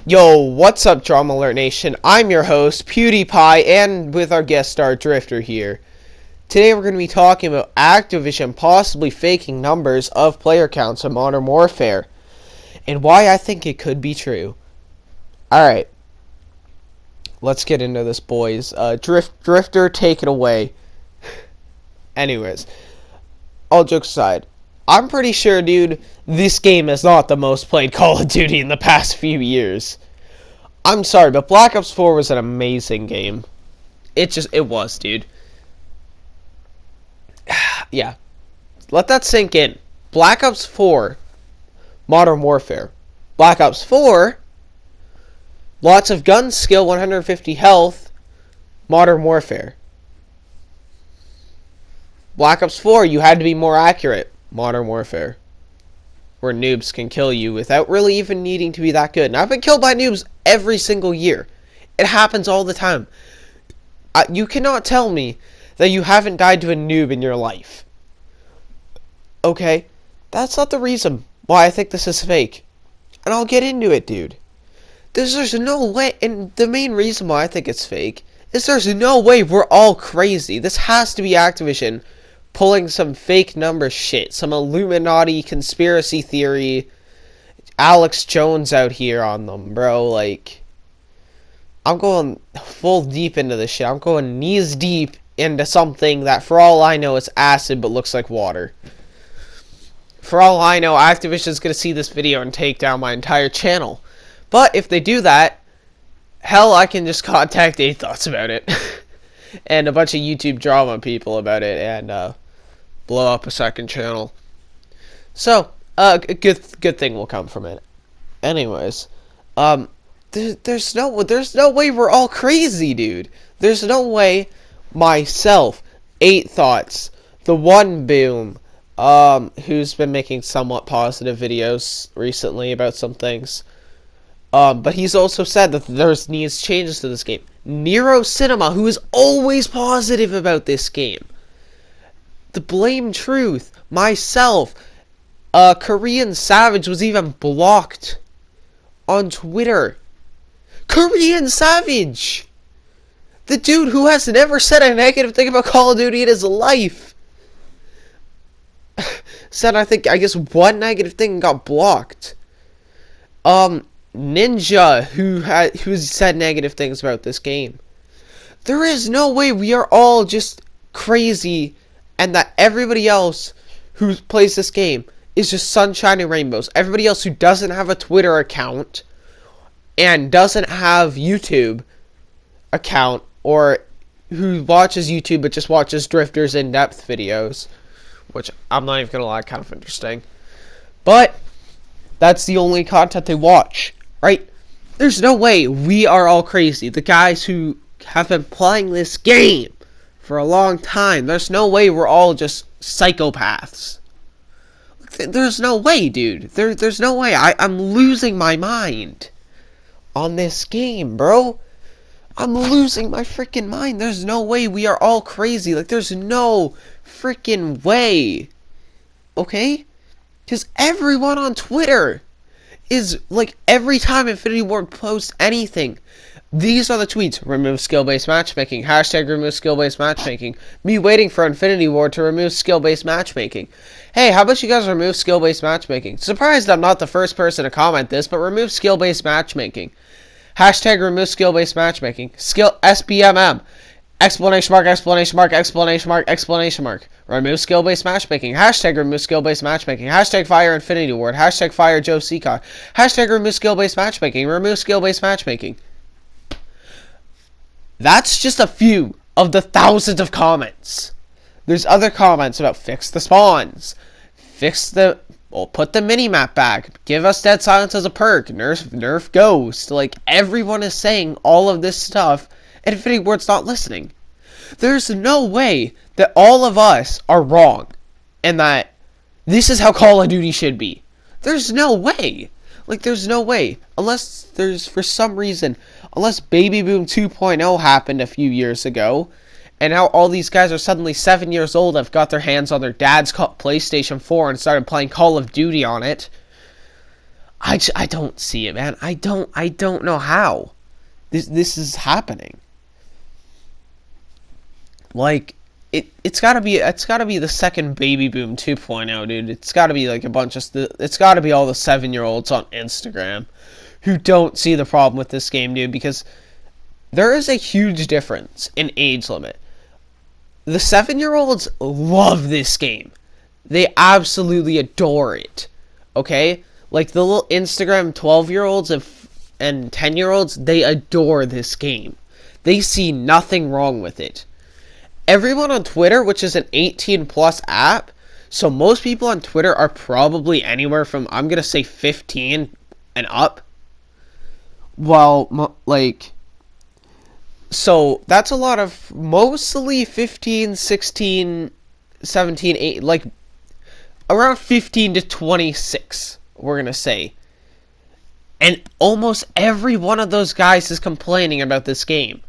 Yo, what's up, Drama Alert Nation? I'm your host, PewDiePie, and with our guest star, Drifter here. Today we're going to be talking about Activision possibly faking numbers of player counts in Modern Warfare, and why I think it could be true. Alright, let's get into this, boys. Drifter, take it away. Anyways, all jokes aside, I'm pretty sure, dude, this game is not the most played Call of Duty in the past few years. I'm sorry, but Black Ops 4 was an amazing game. It was, dude. Yeah. Let that sink in. Black Ops 4, Modern Warfare. Black Ops 4, lots of gun skill, 150 health, Modern Warfare. Black Ops 4, you had to be more accurate, Modern Warfare. Where noobs can kill you without really even needing to be that good. And I've been killed by noobs every single year. It happens all the time. You cannot tell me that you haven't died to a noob in your life. Okay? That's not the reason why I think this is fake. And I'll get into it, dude. There's no way, and the main reason why I think it's fake is there's no way we're all crazy. This has to be Activision pulling some fake number shit, some Illuminati conspiracy theory, Alex Jones out here on them, bro. Like, I'm going full deep into this shit. I'm going knees deep into something that, for all I know, is acid but looks like water. For all I know, Activision's gonna see this video and take down my entire channel. But if they do that, hell, I can just contact A-Thoughts about it. And a bunch of YouTube drama people about it, and blow up a second channel. So, a good thing will come from it. Anyways, there's no way we're all crazy, dude. There's no way myself, 8Thoughts, the One Boom, who's been making somewhat positive videos recently about some things. But he's also said that there's needs changes to this game. Nero Cinema, who is always positive about this game. The Blame Truth, myself, Korean Savage was even blocked on Twitter. Korean Savage! The dude who has never said a negative thing about Call of Duty in his life. Said, I guess one negative thing and got blocked. Ninja, who's said negative things about this game. There is no way we are all just crazy and that everybody else who plays this game is just sunshine and rainbows. Everybody else who doesn't have a Twitter account and doesn't have YouTube account, or who watches YouTube but just watches Drifter's in-depth videos, which I'm not even gonna lie, kind of interesting. But that's the only content they watch, right? There's no way we are all crazy. The guys who have been playing this game for a long time, there's no way we're all just psychopaths. There's no way, dude. There's no way. I'm losing my mind on this game, bro. I'm losing my freaking mind. There's no way we are all crazy. Like, there's no freaking way. Okay? Because everyone on Twitter is, like, every time Infinity Ward posts anything, these are the tweets. Remove skill-based matchmaking. Hashtag remove skill-based matchmaking. Me waiting for Infinity Ward to remove skill-based matchmaking. Hey, how about you guys remove skill-based matchmaking? Surprised I'm not the first person to comment this, but remove skill-based matchmaking. Hashtag remove skill-based matchmaking. Skill SBMM. Explanation mark, explanation mark, explanation mark, explanation mark. Remove skill-based matchmaking. Hashtag remove skill-based matchmaking. Hashtag fire Infinity Ward. Hashtag fire Joe Seacon. Hashtag remove skill-based matchmaking. Remove skill-based matchmaking. That's just a few of the thousands of comments. There's other comments about fix the spawns. Put the minimap back. Give us Dead Silence as a perk. Nerf Ghost. Like, everyone is saying all of this stuff, and Infinity Ward's not listening. There's no way that all of us are wrong, and that this is how Call of Duty should be. There's no way. Like, there's no way. Unless there's, for some reason, unless Baby Boom 2.0 happened a few years ago, and now all these guys are suddenly 7 years old, have got their hands on their dad's PlayStation 4 and started playing Call of Duty on it. I don't see it, man. I don't know how this is happening. Like, it's gotta be the second baby boom 2.0, dude. It's gotta be like it's gotta be all the 7-year-olds on Instagram who don't see the problem with this game, dude, because there is a huge difference in age limit. The 7-year-olds love this game. They absolutely adore it. Okay? Like the little Instagram 12-year-olds and 10-year-olds, they adore this game. They see nothing wrong with it. Everyone on Twitter, which is an 18-plus app, so most people on Twitter are probably anywhere from, I'm going to say 15 and up. Well, like, so that's a lot of mostly 15, 16, 17, 8, like, around 15 to 26, we're going to say. And almost every one of those guys is complaining about this game.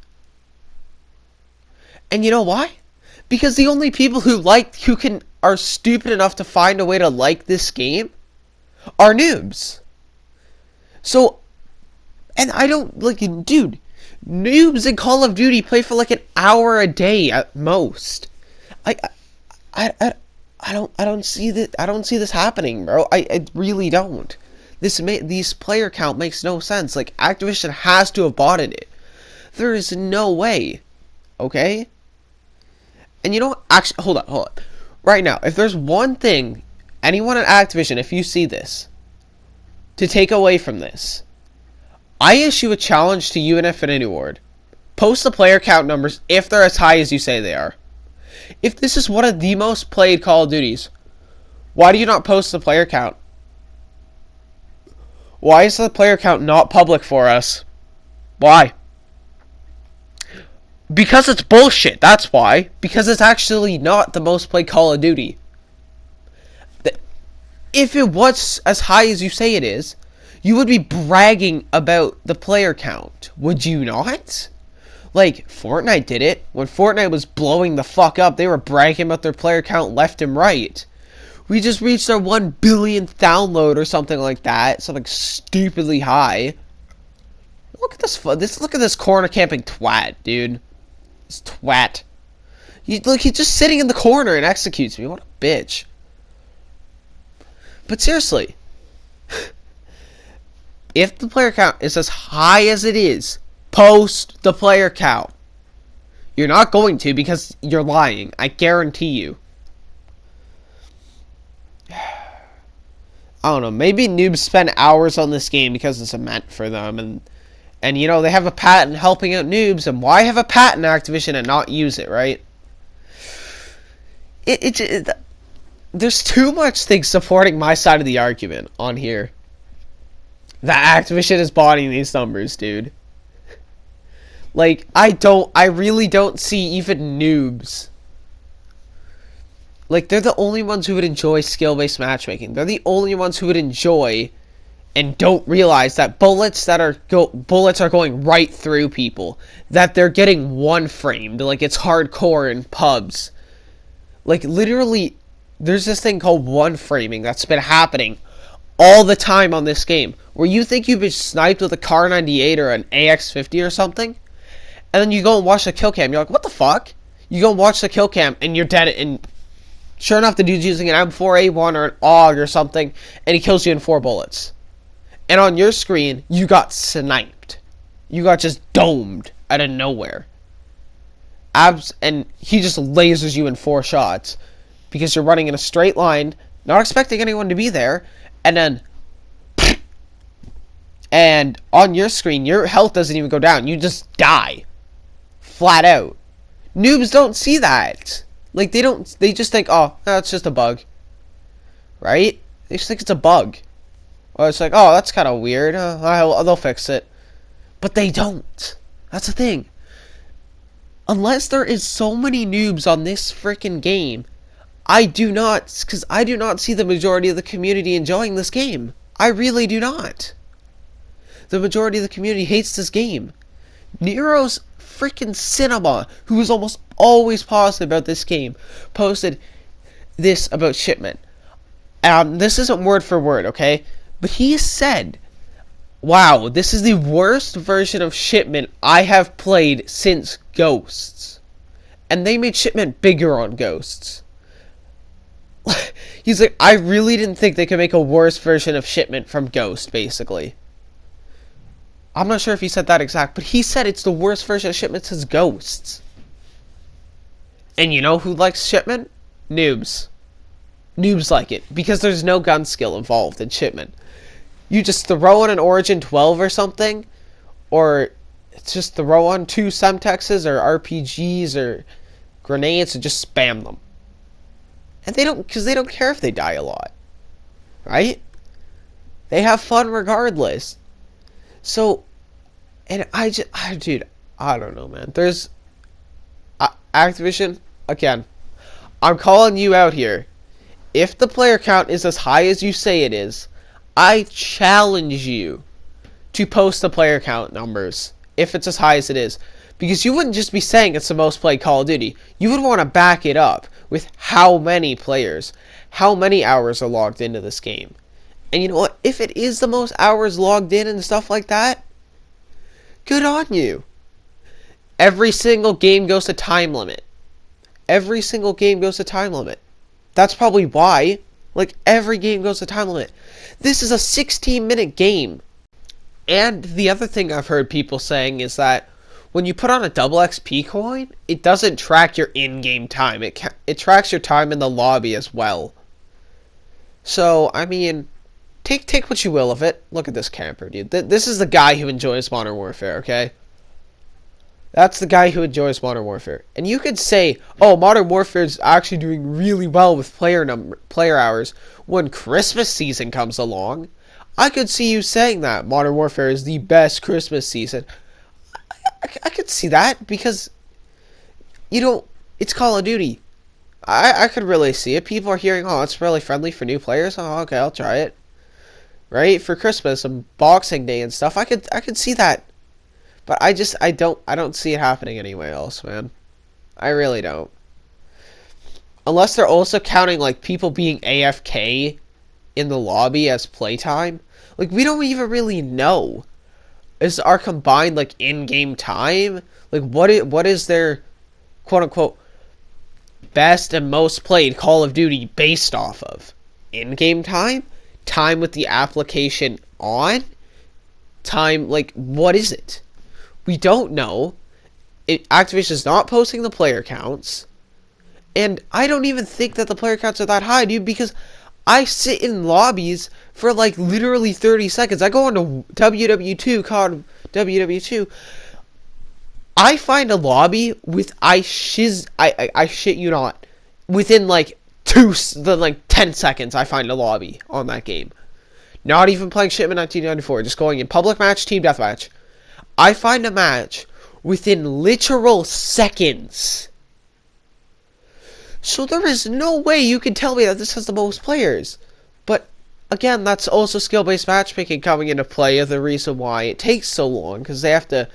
And you know why? Because the only people who are stupid enough to find a way to like this game are noobs. So, and I don't, like, dude, noobs in Call of Duty play for like an hour a day at most. I don't see that. I don't see this happening, bro. I really don't. These player count makes no sense. Like, Activision has to have bought it. There is no way. Okay? And you know what? Actually, hold on. Right now, if there's one thing, anyone at Activision, if you see this, to take away from this, I issue a challenge to you and Infinity Ward. Post the player count numbers if they're as high as you say they are. If this is one of the most played Call of Duties, why do you not post the player count? Why is the player count not public for us? Why? Because it's bullshit, that's why. Because it's actually not the most played Call of Duty. If it was as high as you say it is, you would be bragging about the player count, would you not? Like, Fortnite did it. When Fortnite was blowing the fuck up, they were bragging about their player count left and right. We just reached our 1 billionth download or something like that. Something stupidly high. Look at this. Look at this corner camping twat, dude. This twat. Look, he's just sitting in the corner and executes me. What a bitch. But seriously, if the player count is as high as it is, post the player count. You're not going to because you're lying. I guarantee you. I don't know. Maybe noobs spend hours on this game because it's meant for them, and you know they have a patent helping out noobs. And why have a patent, Activision, and not use it, right? There's too much things supporting my side of the argument on here. That Activision is botting these numbers, dude. Like, I really don't see even noobs. Like, they're the only ones who would enjoy skill-based matchmaking. They're the only ones who would enjoy and don't realize that bullets are going right through people. That they're getting one framed. Like, it's hardcore in pubs. Like, literally, there's this thing called one framing that's been happening all the time on this game. Where you think you've been sniped with a Car 98 or an AX50 or something. And then you go and watch the kill cam. You're like, what the fuck? You go and watch the kill cam and you're dead. And sure enough, the dude's using an M4A1 or an AUG or something. And he kills you in 4 bullets. And on your screen, you got sniped. You got just domed out of nowhere. And he just lasers you in 4 shots. Because you're running in a straight line. Not expecting anyone to be there. And then... And on your screen, your health doesn't even go down. You just die. Flat out. Noobs don't see that. Like, they just think, oh, that's just a bug. Right? They just think it's a bug. Or it's like, oh, that's kind of weird. They'll fix it. But they don't. That's the thing. Unless there is so many noobs on this freaking game, I do not see the majority of the community enjoying this game. I really do not. The majority of the community hates this game. Nero's freaking Cinema, who is almost always positive about this game, posted this about shipment. This isn't word for word, okay? But he said, wow, this is the worst version of Shipment I have played since Ghosts. And they made Shipment bigger on Ghosts. He's like, I really didn't think they could make a worse version of Shipment from Ghost, basically. I'm not sure if he said that exact, but he said it's the worst version of Shipment since Ghosts. And you know who likes Shipment? Noobs. Noobs like it, because there's no gun skill involved in Shipment. You just throw on an Origin 12 or something, or it's just throw on 2 Semtexes or RPGs or grenades and just spam them. And they don't, because they don't care if they die a lot. Right? They have fun regardless. So, and dude, I don't know, man. There's, Activision, again, I'm calling you out here. If the player count is as high as you say it is, I challenge you to post the player count numbers, if it's as high as it is. Because you wouldn't just be saying it's the most played Call of Duty. You would want to back it up with how many players, how many hours are logged into this game. And you know what? If it is the most hours logged in and stuff like that, good on you. Every single game goes to time limit. Every single game goes to time limit. That's probably why. Like, every game goes to time limit. This is a 16-minute game. And the other thing I've heard people saying is that when you put on a double XP coin, it doesn't track your in-game time. It tracks your time in the lobby as well. So, I mean, take what you will of it. Look at this camper, dude. This is the guy who enjoys Modern Warfare, okay? That's the guy who enjoys Modern Warfare. And you could say, oh, Modern Warfare is actually doing really well with player hours when Christmas season comes along. I could see you saying that Modern Warfare is the best Christmas season. I could see that because, you know, it's Call of Duty. I could really see it. People are hearing, oh, it's really friendly for new players. Oh, okay, I'll try it. Right? For Christmas and Boxing Day and stuff. I could see that. But I don't see it happening anywhere else, man. I really don't. Unless they're also counting, like, people being AFK in the lobby as playtime. Like, we don't even really know. Is our combined, like, in-game time? Like, what is their, quote-unquote, best and most played Call of Duty based off of? In-game time? Time with the application on? Time, like, what is it? We don't know. Activision's not posting the player counts. And I don't even think that the player counts are that high, dude, because I sit in lobbies for, like, literally 30 seconds. I go on to WW2, COD WW2. I find a lobby with, I shit you not, within, like, 10 seconds I find a lobby on that game. Not even playing Shipment 1994, just going in public match, team deathmatch. I find a match within literal seconds. So there is no way you can tell me that this has the most players. But, again, that's also skill-based matchmaking coming into play, the reason why it takes so long, because they have to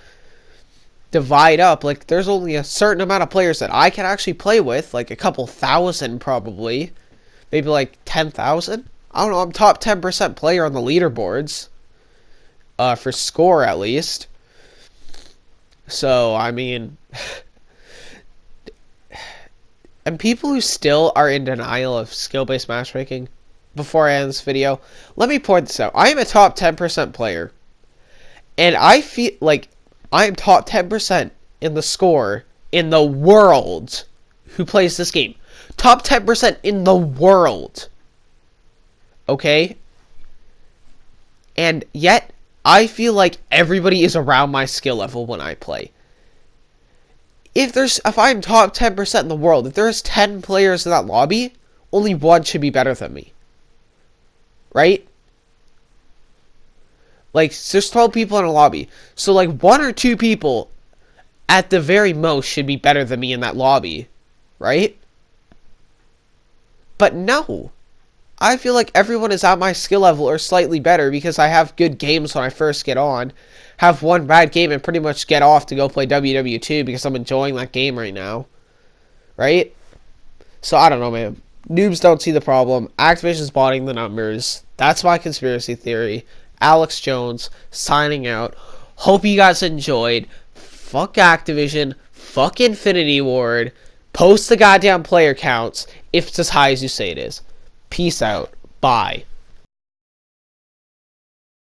divide up. Like, there's only a certain amount of players that I can actually play with, like a couple thousand probably. Maybe like 10,000? I don't know, I'm top 10% player on the leaderboards. For score, at least. So, I mean, and people who still are in denial of skill-based matchmaking, before I end this video, let me point this out. I am a top 10% player, and I feel like I am top 10% in the score in the world who plays this game. Top 10% in the world. Okay? And yet, I feel like everybody is around my skill level when I play. If I'm top 10% in the world, if there's 10 players in that lobby, only one should be better than me. Right? Like, there's 12 people in a lobby. So, like, 1 or 2 people, at the very most, should be better than me in that lobby. Right? But no. I feel like everyone is at my skill level or slightly better because I have good games when I first get on. Have one bad game and pretty much get off to go play WW2 because I'm enjoying that game right now. Right? So, I don't know, man. Noobs don't see the problem. Activision's botting the numbers. That's my conspiracy theory. Alex Jones signing out. Hope you guys enjoyed. Fuck Activision. Fuck Infinity Ward. Post the goddamn player counts if it's as high as you say it is. Peace out. Bye.